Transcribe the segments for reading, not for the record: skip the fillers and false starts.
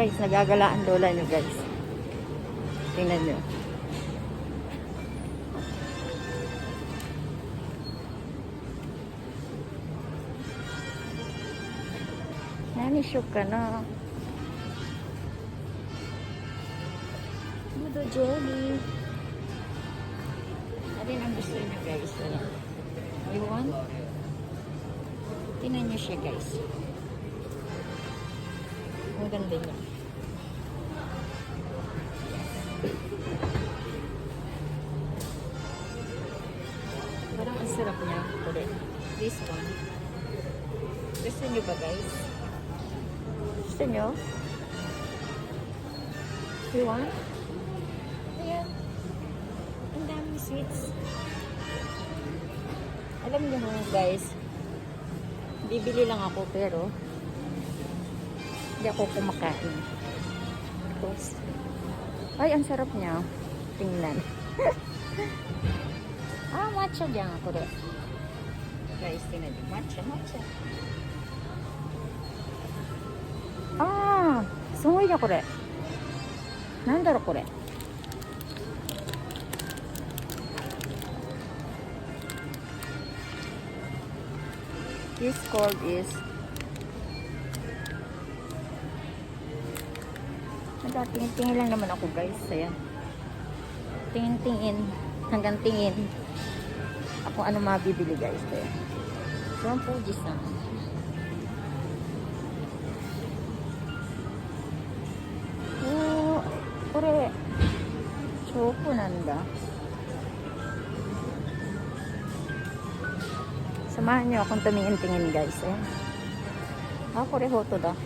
Guys, nagagala ang lola nyo guys. Tingnan nyo. Nani-shock ka na. Mudo jelly. Alin ang gusto nyo guys? You want? Tingnan nyo siya guys. Ang ganda niya. Parang ang sarap niya. This one. Gusto nyo ba guys? Gusto nyo? You want? Ayan. Ang daming sweets. Alam nyo guys, bibili lang ako pero hindi ako kumakain. Tapos, ay, ang sarap niya. Tingnan. Matcha dyan ako rin. Guys, tingnan nyo. Matcha. Sungoy niya ko rin. Nandaro ko rin. This called is tingin lang naman ako guys. Ayan. Tingin. Hanggang tingin. Ako ano mabibili guys. Ayan. From Fujisan. Oh, kore. Choco nanda. Samahan nyo akong tumingin-tingin guys. Ayan. Kore hoto da.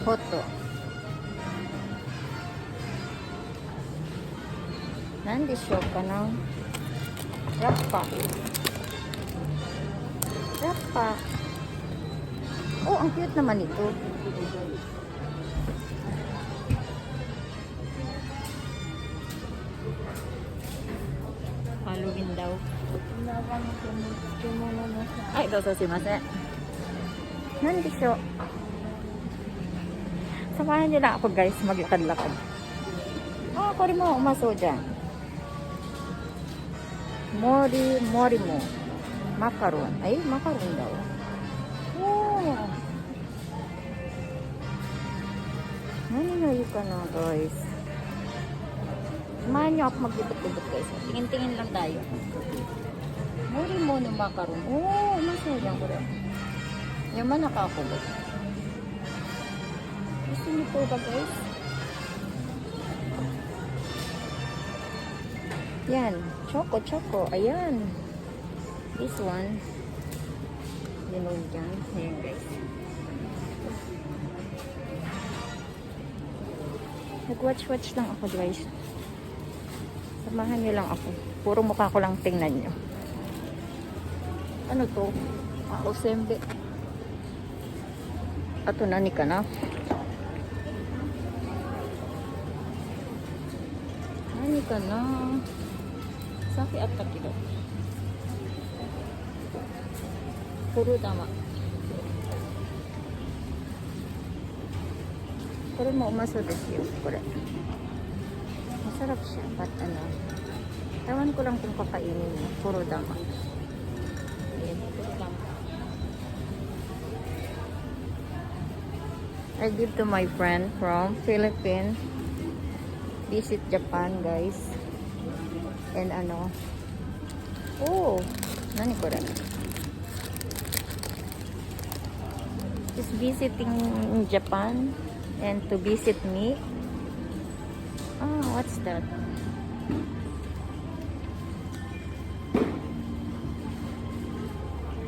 Hoto. Nandi show ka ng rappa. Oh, ang cute naman ito. Halloween daw. Ay, ito sa simase. Nandi show. Samahan nyo lang ako guys, maglakad-lakad. Kori mo, umaso dyan. Mori mo. Macaron. Ay, macaron daw. Oh. Naninayo ka na guys. Samahan nyo ako maglibot-libot guys. Tingin-tingin lang tayo. Mori mo no macaron. Oh, umaso dyan ko rin. Yaman nakakulit. Gusto niyo po ba guys? Yan. Choco. Ayan. This one. Dinog dyan. Ayan guys. Nag-watch lang ako guys. Samahan niyo lang ako. Puro mukha ko lang tingnan nyo. Ano to? Sembe. Ato nani ka na? Nani ka na? Saki at takiro. Puro tama. Puro mo umaso desu yo. Kore. Masarap siya. But ano. Tawan ko lang kung kakainin mo. Puro tama. Ayan. Puro tama. I give to my friend from Philippines. Visit Japan guys. And ano. Oh. Nani ko rin. Is visiting Japan. And to visit me. What's that?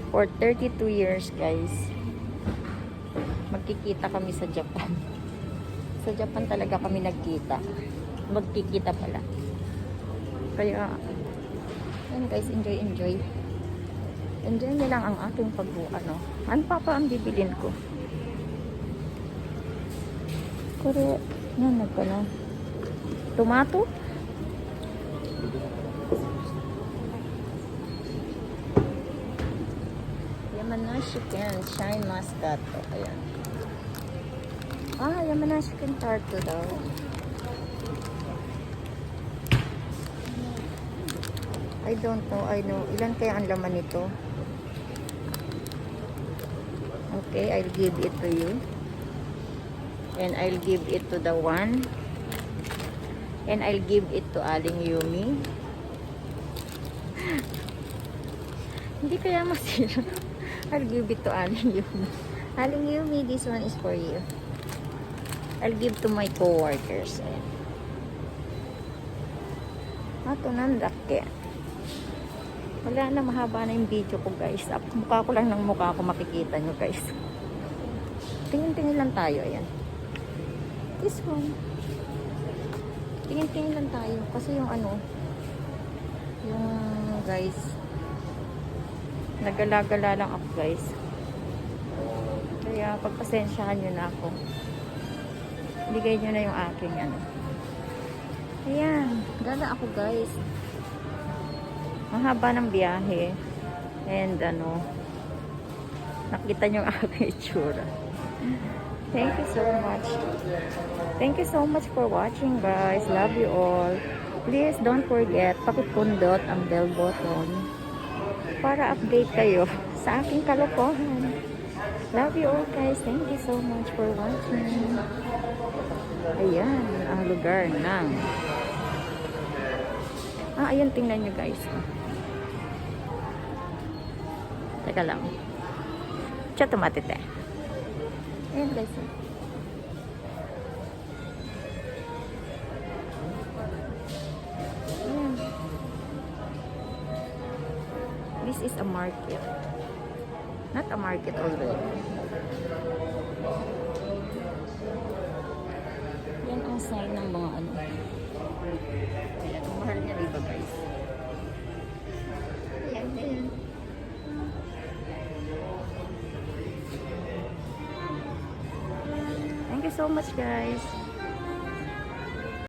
For 32 years guys. Magkikita kami sa Japan. Sa Japan talaga kami nagkita. Magkikita pala. Kaya, yan guys, enjoy. Enjoy nyo lang ang aking pag-ano. Ano pa ang bibilin ko? Kore, yan nagkano. Tomato? Yaman na chicken, shine muscat. Ayan. Ah, Yamanashi Kentaro daw. I don't know. I know. Ilan kaya ang laman nito? Okay, I'll give it to you. And I'll give it to the one. And I'll give it to Aling Yumi. Hindi kaya masira. I'll give it to Aling Yumi. Aling Yumi, this one is for you. I'll give to my co-workers. Ato nandake. Wala na, mahaba na yung video ko guys. Mukha ko lang ng mukha ko, makikita nyo guys. Tingin-tingin lang tayo, ayan. This one. Tingin-tingin lang tayo. Kasi yung ano, yung guys, nagala-gala lang ako guys. Kaya pagpasensyahan nyo na ako. Bigay nyo na yung aking ano. Ayan, gala ako guys. Mahaba ng biyahe. And ano, nakita nyo ang aking itsura. Thank you so much. Thank you so much for watching guys. Love you all. Please don't forget, pakipundot ang bell button para update kayo sa aking kalokohan. Love you all guys. Thank you so much for watching. Ayan, ang lugar ng ayan, tingnan nyo guys. Teka lang. Siya tumatite. Ayan guys. Ayan. This is a market. Not a market already. Yan ang sign ng mga ano. Ayan, ang mahal niya dito guys. Ayan, ayan. Thank you so much guys.